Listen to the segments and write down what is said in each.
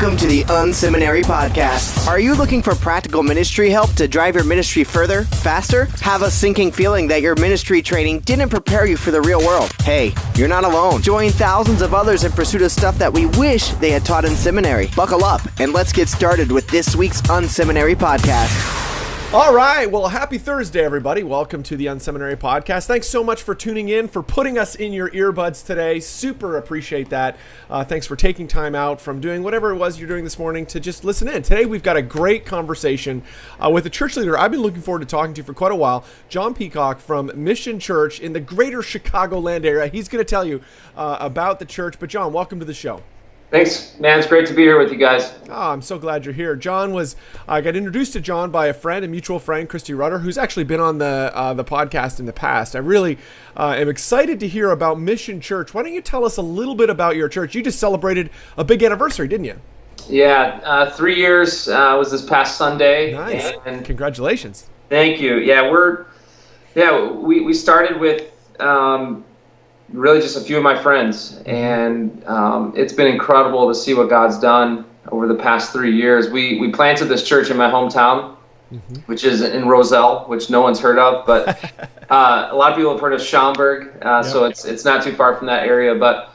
Welcome to the Unseminary Podcast. Are you looking for practical ministry help to drive your ministry further, faster? Have a sinking feeling that your ministry training didn't prepare you for the real world? Hey, you're not alone. Join thousands of others in pursuit of stuff that we wish they had taught in seminary. Buckle up, and let's get started with this week's Unseminary Podcast. All right. Well, happy Thursday, everybody. Welcome to the Unseminary Podcast. Thanks so much for tuning in, for putting us in your earbuds today. Super appreciate that. Thanks for taking time out from doing whatever it was you're doing this morning to just listen in. Today, we've got a great conversation with a church leader I've been looking forward to talking to for quite a while, John Peacock from Mission Church in the greater Chicagoland area. He's going to tell you about the church. But John, welcome to the show. Thanks, man. It's great to be here with you guys. Oh, I'm so glad you're here. I got introduced to John by a mutual friend, Christy Rutter, who's actually been on the podcast in the past. I really am excited to hear about Mission Church. Why don't you tell us a little bit about your church? You just celebrated a big anniversary, didn't you? Yeah, 3 years was this past Sunday. Nice. And congratulations. Thank you. We started with really just a few of my friends, and it's been incredible to see what God's done over the past 3 years. We planted this church in my hometown, which is in Roselle, which no one's heard of, but a lot of people have heard of Schaumburg, so it's not too far from that area. But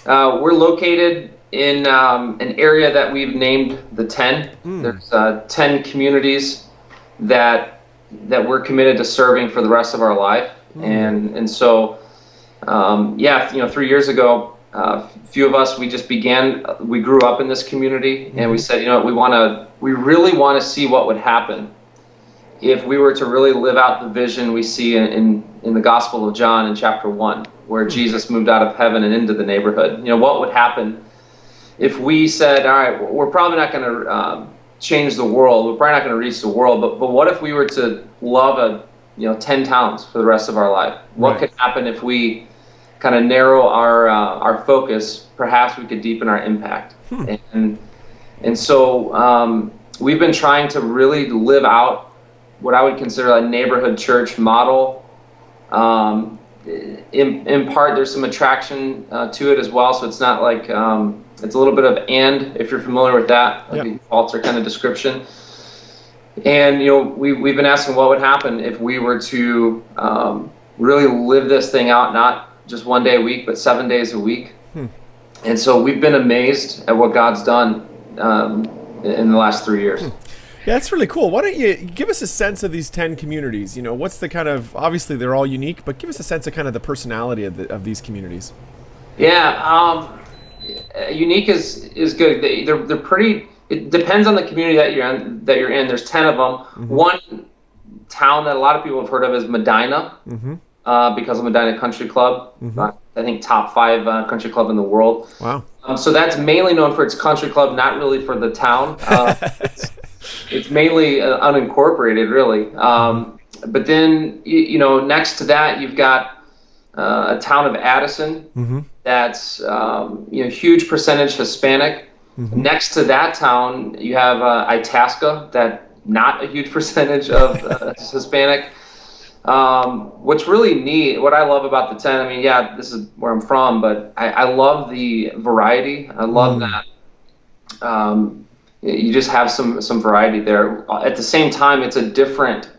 we're located in an area that we've named the 10. There's 10 communities that we're committed to serving for the rest of our life, and so. 3 years ago, a few of us, we grew up in this community, and we said, we really want to see what would happen if we were to really live out the vision we see in the Gospel of John in chapter 1, where Jesus moved out of heaven and into the neighborhood. What would happen if we said, all right, we're probably not going to change the world, we're probably not going to reach the world, but what if we were to love 10 towns for the rest of our life? What could happen if we kind of narrow our focus? Perhaps we could deepen our impact. And so we've been trying to really live out what I would consider a neighborhood church model. In part, there's some attraction to it as well. So it's not like it's a little bit of if you're familiar with that, like the Walter kind of description. And we've been asking what would happen if we were to really live this thing out, not just one day a week, but 7 days a week. And so we've been amazed at what God's done in the last 3 years. Yeah, that's really cool. Why don't you give us a sense of these 10 communities? What's the kind of, obviously they're all unique, but give us a sense of kind of the personality of these communities. Yeah, unique is good. They're pretty. It depends on the community that you're in. There's 10 of them. One town that a lot of people have heard of is Medina, because of Medina Country Club. I think top 5 country club in the world. Wow. So that's mainly known for its country club, not really for the town. It's mainly unincorporated, really. But then, next to that, you've got a town of Addison. That's huge percentage Hispanic. Next to that town, you have Itasca, that not a huge percentage of Hispanic. What's really neat, what I love about the 10, this is where I'm from, but I love the variety. I love that you just have some variety there. At the same time, it's a different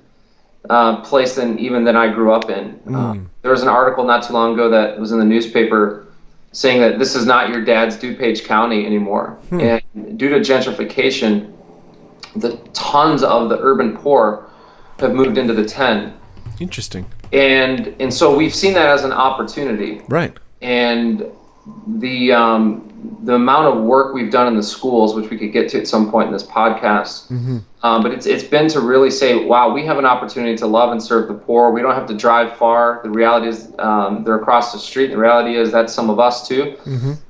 place than I grew up in. There was an article not too long ago that was in the newspaper saying that this is not your dad's DuPage County anymore. And due to gentrification, the tons of the urban poor have moved into the 10. Interesting. And so we've seen that as an opportunity. Right. And the amount of work we've done in the schools, which we could get to at some point in this podcast, but it's been to really say, wow, we have an opportunity to love and serve the poor. We don't have to drive far. The reality is they're across the street. The reality is that's some of us too.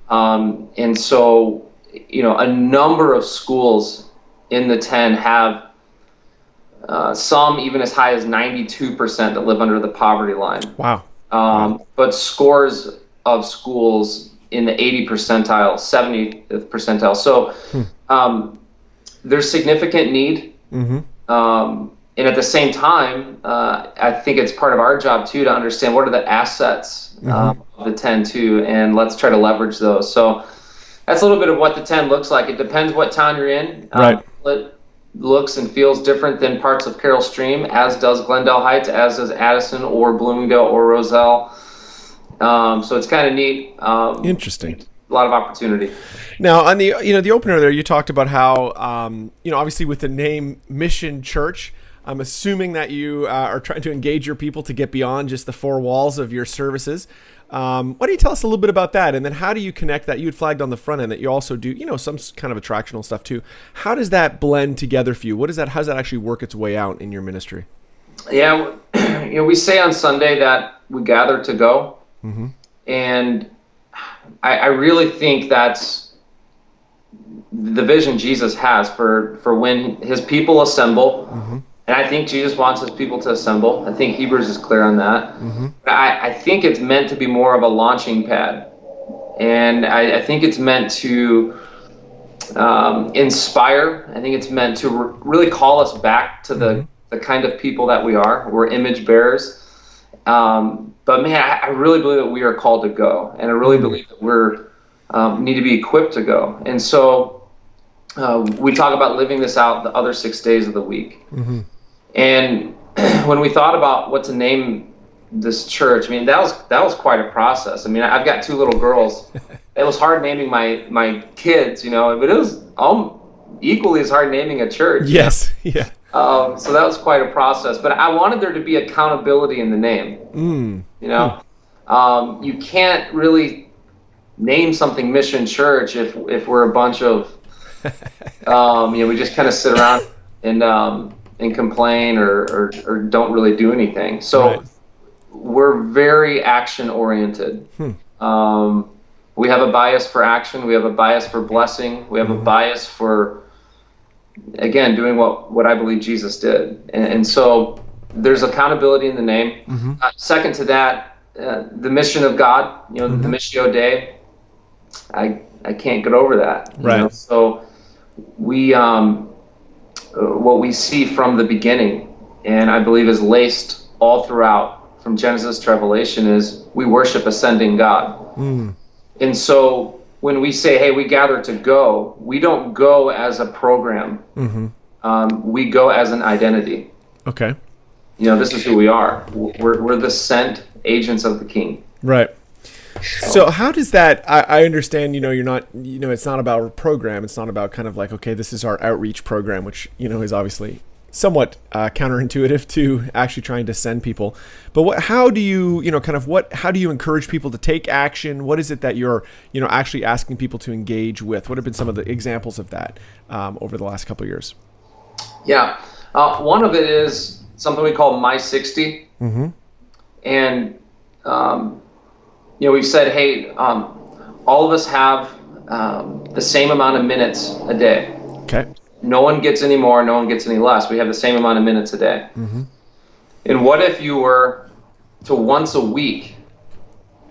And so, a number of schools in the 10 have some even as high as 92% that live under the poverty line. Wow. But scores of schools in the 80th percentile, 70th percentile. So there's significant need. And at the same time, I think it's part of our job too to understand what are the assets of the 10 too, and let's try to leverage those. So that's a little bit of what the 10 looks like. It depends what town you're in. Right. It looks and feels different than parts of Carroll Stream, as does Glendale Heights, as does Addison or Bloomingdale or Roselle. So it's kind of neat. Interesting. A lot of opportunity. Now, on the the opener there, you talked about how obviously with the name Mission Church, I'm assuming that you are trying to engage your people to get beyond just the four walls of your services. Why don't you tell us a little bit about that, and then how do you connect that? You had flagged on the front end that you also do some kind of attractional stuff too. How does that blend together for you? How does that actually work its way out in your ministry? Yeah, we say on Sunday that we gather to go, and I really think that's the vision Jesus has for when his people assemble. And I think Jesus wants his people to assemble. I think Hebrews is clear on that. I think it's meant to be more of a launching pad. And I think it's meant to inspire. I think it's meant to really call us back to the kind of people that we are. We're image bearers. But man, I really believe that we are called to go, and I really believe that we're need to be equipped to go. And so we talk about living this out the other 6 days of the week. And when we thought about what to name this church, I mean, that was quite a process. I mean, I've got 2 little girls. It was hard naming my kids, but it was equally as hard naming a church. Yes, yeah. So that was quite a process, but I wanted there to be accountability in the name. You can't really name something Mission Church if we're a bunch of, we just kind of sit around and complain or don't really do anything. So we're very action oriented. We have a bias for action. We have a bias for blessing. We have a bias for, again, doing what I believe Jesus did. And so there's accountability in the name. Second to that, the mission of God, the Missio Dei, I can't get over that. Right. So we, what we see from the beginning, and I believe is laced all throughout from Genesis to Revelation, is we worship ascending God. And so when we say, hey, we gather to go, we don't go as a program. We go as an identity. Okay. This is who we are. We're the sent agents of the King. Right. So how does that, I understand, you're not, it's not about a program. It's not about kind of like, okay, this is our outreach program, which, is obviously somewhat counterintuitive to actually trying to send people. But how do you, how do you encourage people to take action? What is it that you're, actually asking people to engage with? What have been some of the examples of that over the last couple of years? Yeah. One of it is something we call My 60. And, we've said, hey, all of us have the same amount of minutes a day. Okay. No one gets any more, no one gets any less. We have the same amount of minutes a day. And what if you were to once a week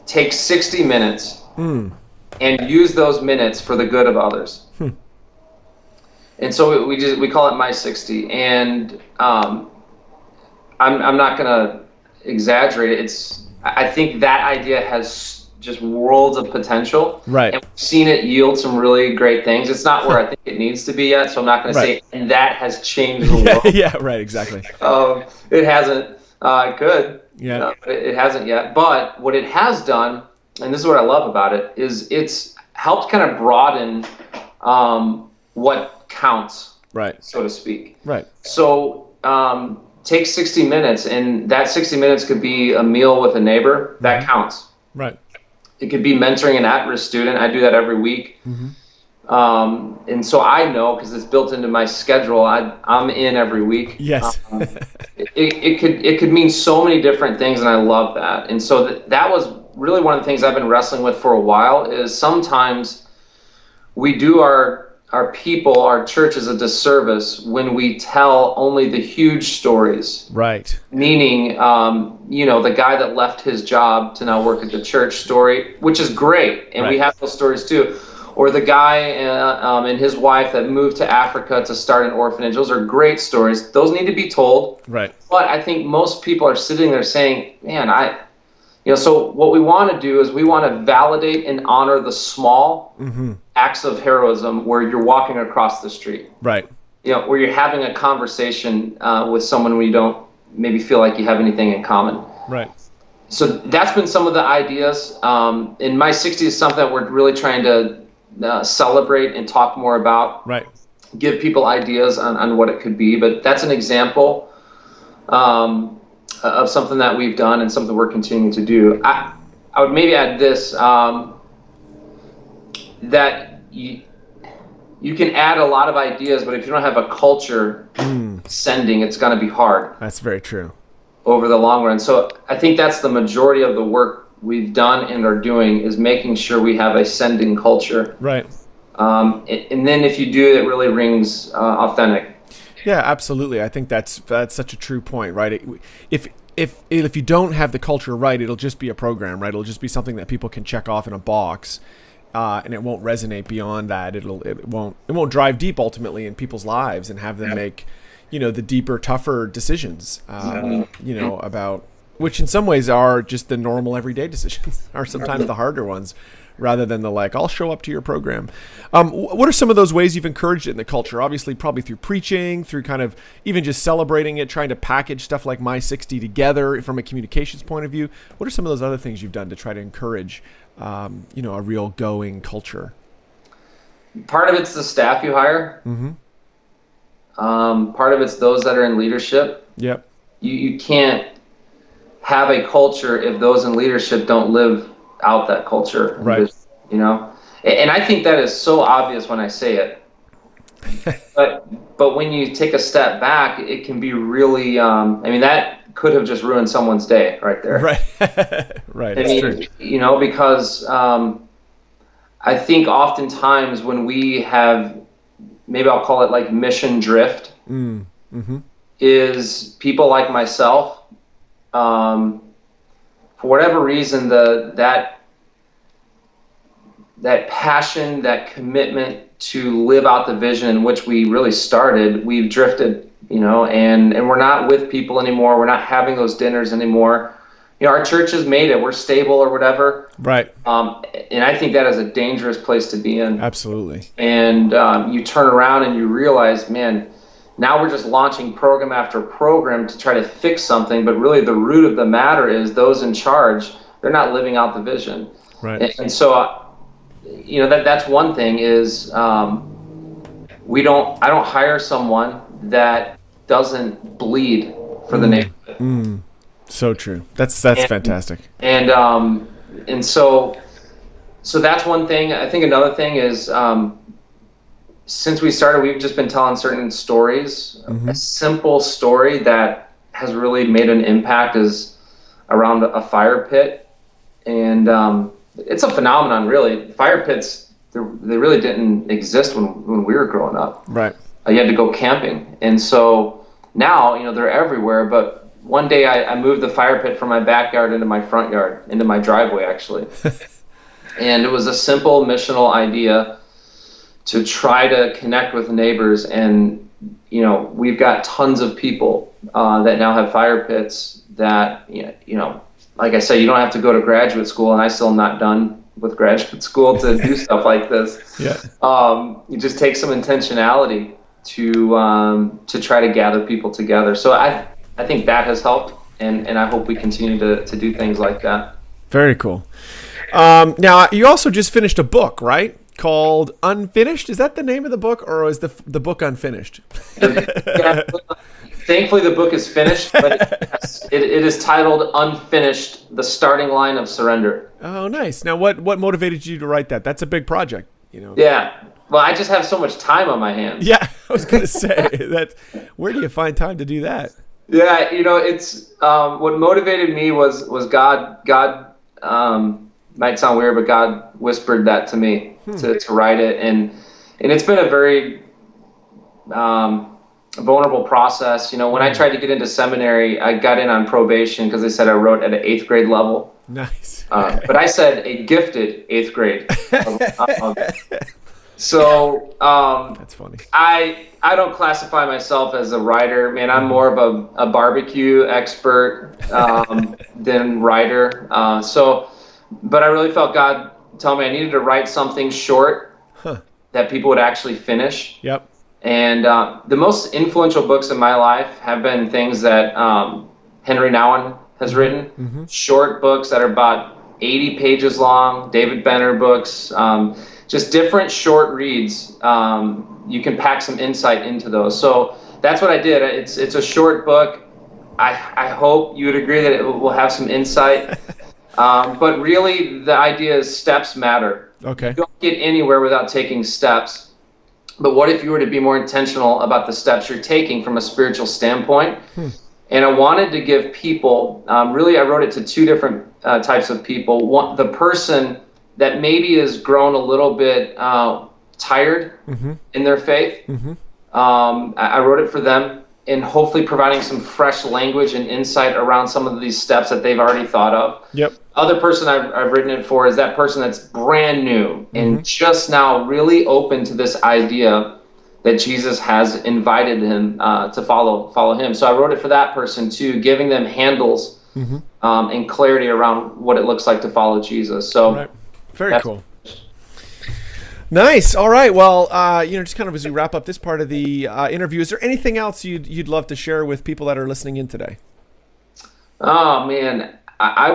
take 60 minutes and use those minutes for the good of others? And so we call it My 60. And I'm not going to exaggerate it. I think that idea has just worlds of potential. Right. And we've seen it yield some really great things. It's not where I think it needs to be yet, so I'm not going to say, and that has changed the world. Yeah, right, exactly. It hasn't. It could. Yeah. But it hasn't yet. But what it has done, and this is what I love about it, is it's helped kind of broaden what counts, right, so to speak. Right. So take 60 minutes, and that 60 minutes could be a meal with a neighbor. That counts. Right. It could be mentoring an at-risk student. I do that every week. And so I know, because it's built into my schedule, I'm in every week. Yes. It could mean so many different things, and I love that. And so that was really one of the things I've been wrestling with for a while, is sometimes we do our people, our church, as a disservice when we tell only the huge stories. Right. Meaning, the guy that left his job to now work at the church story, which is great. And we have those stories too. Or the guy and his wife that moved to Africa to start an orphanage. Those are great stories. Those need to be told. Right. But I think most people are sitting there saying, man, So what we want to do is we want to validate and honor the small acts of heroism where you're walking across the street. Right. Where you're having a conversation with someone where you don't maybe feel like you have anything in common. Right. So that's been some of the ideas. In My 60 is something that we're really trying to celebrate and talk more about. Right. Give people ideas on what it could be. But that's an example of something that we've done and something we're continuing to do. I would maybe add this, that you can add a lot of ideas, but if you don't have a culture sending, it's going to be hard. That's very true. Over the long run. So I think that's the majority of the work we've done and are doing, is making sure we have a sending culture. Right. And then if you do, it really rings authentic. Yeah, absolutely. I think that's such a true point, right? If you don't have the culture right, it'll just be a program, right? It'll just be something that people can check off in a box, and it won't resonate beyond that. It won't drive deep ultimately in people's lives and have them make, the deeper, tougher decisions, about, which in some ways are just the normal everyday decisions, are sometimes the harder ones, rather than the I'll show up to your program. What are some of those ways you've encouraged it in the culture? Obviously, probably through preaching, through kind of even just celebrating it, trying to package stuff like My 60 together from a communications point of view. What are some of those other things you've done to try to encourage, a real going culture? Part of it's the staff you hire. Mm-hmm. Part of it's those that are in leadership. Yep. You can't have a culture if those in leadership don't live out that culture. Right. And I think that is so obvious when I say it. but when you take a step back, it can be really, that could have just ruined someone's day right there. Right. Right. True. Because I think oftentimes when we have, maybe I'll call it mission drift, is people like myself, for whatever reason, that passion, that commitment to live out the vision in which we really started, we've drifted, and we're not with people anymore. We're not having those dinners anymore. Our church has made it. We're stable or whatever. Right. And I think that is a dangerous place to be in. Absolutely. And you turn around and you realize, man, now we're just launching program after program to try to fix something, but really the root of the matter is those in charge, they're not living out the vision. Right. And so, that's one thing is I don't hire someone that doesn't bleed for the neighborhood. So true. That's fantastic. And so that's one thing. I think another thing is, since we started, we've just been telling certain stories. A simple story that has really made an impact is around a fire pit. And it's a phenomenon, really. Fire pits, they really didn't exist when we were growing up. Right. You had to go camping. And so now, they're everywhere. But one day I moved the fire pit from my backyard into my front yard, into my driveway, actually. And it was a simple missional idea to try to connect with neighbors. And, we've got tons of people that now have fire pits that, like I said, you don't have to go to graduate school, and I still am not done with graduate school to do stuff like this. Yeah. You just take some intentionality to try to gather people together. So I think that has helped, and I hope we continue to do things like that. Very cool. Now, you also just finished a book, right? Called Unfinished. Is that the name of the book, or is the book unfinished? Thankfully, the book is finished, but it is titled Unfinished, The Starting Line of Surrender. Oh, nice. Now, what motivated you to write that? That's a big project, Yeah. Well, I just have so much time on my hands. Yeah, I was going to say that. Where do you find time to do that? Yeah, it's what motivated me was God. God might sound weird, but God whispered that to me to write it, and it's been a very vulnerable process. When I tried to get into seminary, I got in on probation because they said I wrote at an 8th grade level. Nice. But I said a gifted 8th grade. So That's funny. I don't classify myself as a writer, man. I'm more of a barbecue expert than writer. But I really felt God tell me I needed to write something short that people would actually finish. Yep. And the most influential books in my life have been things that Henry Nouwen has written, short books that are about 80 pages long, David Benner books, just different short reads. You can pack some insight into those. So that's what I did. It's a short book. I hope you would agree that it will have some insight. But really, the idea is steps matter. Okay. You don't get anywhere without taking steps. But what if you were to be more intentional about the steps you're taking from a spiritual standpoint? And I wanted to give people, really I wrote it to two different types of people. One, the person that maybe has grown a little bit tired in their faith. I wrote it for them, and hopefully providing some fresh language and insight around some of these steps that they've already thought of. Yep. Other person I've written it for is that person that's brand new and just now really open to this idea that Jesus has invited him to follow him. So I wrote it for that person too, giving them handles and clarity around what it looks like to follow Jesus. So right. Very cool. Nice. All right. Well, just kind of as we wrap up this part of the interview, is there anything else you'd love to share with people that are listening in today? Oh man, I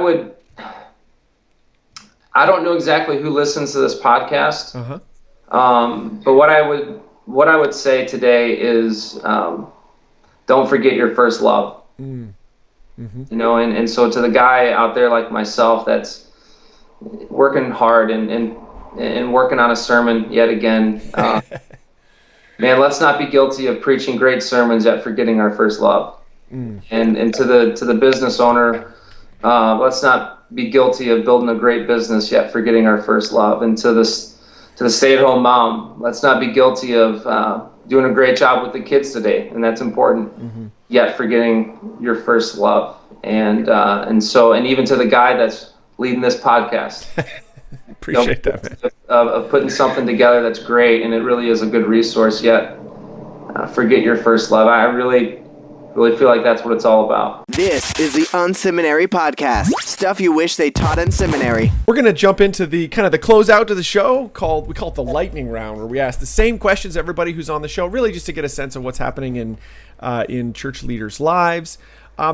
don't know exactly who listens to this podcast, but what I would say today is don't forget your first love. And so to the guy out there like myself that's working hard and working on a sermon yet again, man, let's not be guilty of preaching great sermons yet forgetting our first love. And to the business owner, let's not be guilty of building a great business yet forgetting our first love. And to the stay-at-home mom, let's not be guilty of doing a great job with the kids today, and that's important, yet forgetting your first love. And even to the guy that's leading this podcast. Appreciate that, man. Of putting something together that's great, and it really is a good resource, yet forget your first love. I really feel like that's what it's all about. This is the Unseminary Podcast. Stuff you wish they taught in seminary. We're going to jump into the kind of the closeout to the show we call it the lightning round, where we ask the same questions to everybody who's on the show, really just to get a sense of what's happening in church leaders' lives.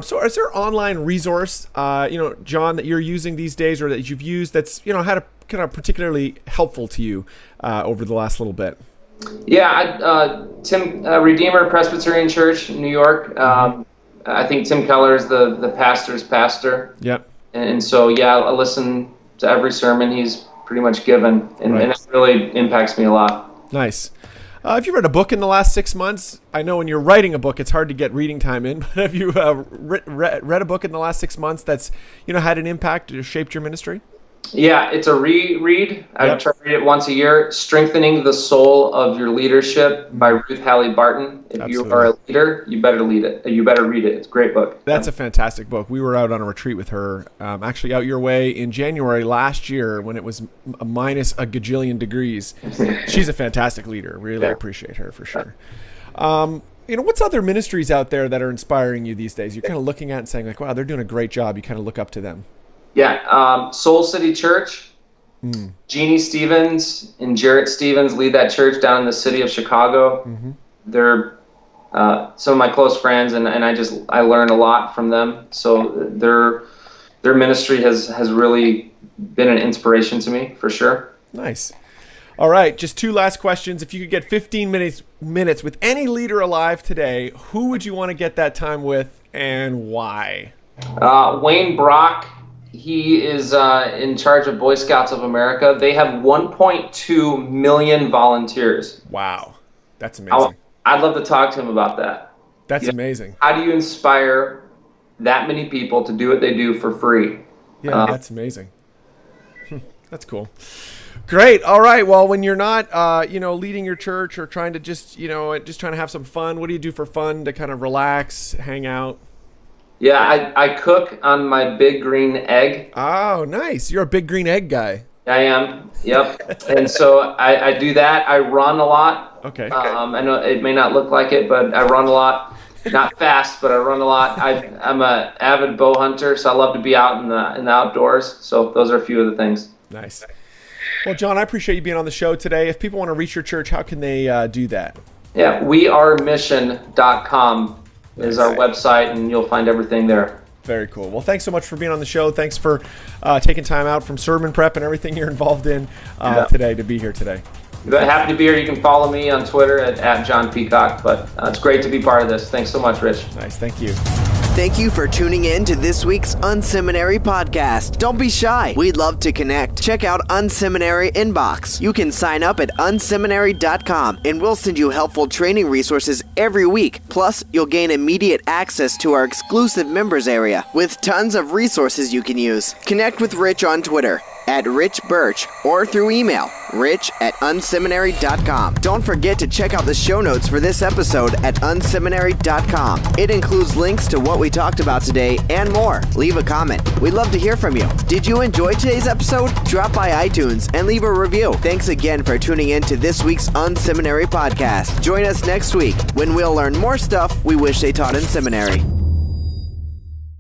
So is there an online resource, John, that you're using these days or that you've used that's, had a kind of particularly helpful to you over the last little bit? Yeah, Tim, Redeemer Presbyterian Church in New York. I think Tim Keller is the pastor's pastor. Yep. And so, I listen to every sermon he's pretty much given, and it really impacts me a lot. Nice. Have you read a book in the last 6 months? I know when you're writing a book, it's hard to get reading time in, but have you read a book in the last 6 months that's, had an impact or shaped your ministry? Yeah, it's a reread. I try to read it once a year. Strengthening the Soul of Your Leadership by Ruth Haley Barton. If you are a leader, you better read it. It's a great book. That's a fantastic book. We were out on a retreat with her, actually out your way in January last year when it was minus a gajillion degrees. She's a fantastic leader. Really appreciate her for sure. What's other ministries out there that are inspiring you these days? You're kind of looking at and saying like, wow, they're doing a great job. You kind of look up to them. Yeah, Soul City Church. Jeannie Stevens and Jarrett Stevens lead that church down in the city of Chicago. They're some of my close friends, and I learn a lot from them. So their ministry has really been an inspiration to me, for sure. Nice. All right, just two last questions. If you could get 15 minutes with any leader alive today, who would you want to get that time with, and why? Wayne Brock. He is in charge of Boy Scouts of America. They have 1.2 million volunteers. Wow. That's amazing. I'd love to talk to him about that. That's amazing. How do you inspire that many people to do what they do for free? Yeah, that's amazing. That's cool. Great. All right. Well, when you're not, leading your church or trying to just trying to have some fun, what do you do for fun to kind of relax, hang out? Yeah, I cook on my Big Green Egg. Oh, nice. You're a Big Green Egg guy. I am. Yep. And so I do that. I run a lot. Okay. I know it may not look like it, but I run a lot. Not fast, but I run a lot. I'm an avid bow hunter, so I love to be out in the outdoors. So those are a few of the things. Nice. Well, John, I appreciate you being on the show today. If people want to reach your church, how can they do that? Yeah, wearemission.com is our website, and you'll find everything there. Very cool. Well, thanks so much for being on the show. Thanks for taking time out from sermon prep and everything you're involved in today to be here today. Happy to be here. You can follow me on Twitter at John Peacock, but it's great to be part of this. Thanks so much, Rich. Nice. Thank you. Thank you for tuning in to this week's Unseminary podcast. Don't be shy. We'd love to connect. Check out Unseminary Inbox. You can sign up at unseminary.com and we'll send you helpful training resources every week. Plus, you'll gain immediate access to our exclusive members area with tons of resources you can use. Connect with Rich on Twitter at Rich Birch or through email, rich@unseminary.com. Don't forget to check out the show notes for this episode at unseminary.com. It includes links to what we talked about today and more. Leave a comment. We'd love to hear from you. Did you enjoy today's episode? Drop by iTunes and leave a review. Thanks again for tuning in to this week's Unseminary podcast. Join us next week when we'll learn more stuff we wish they taught in seminary.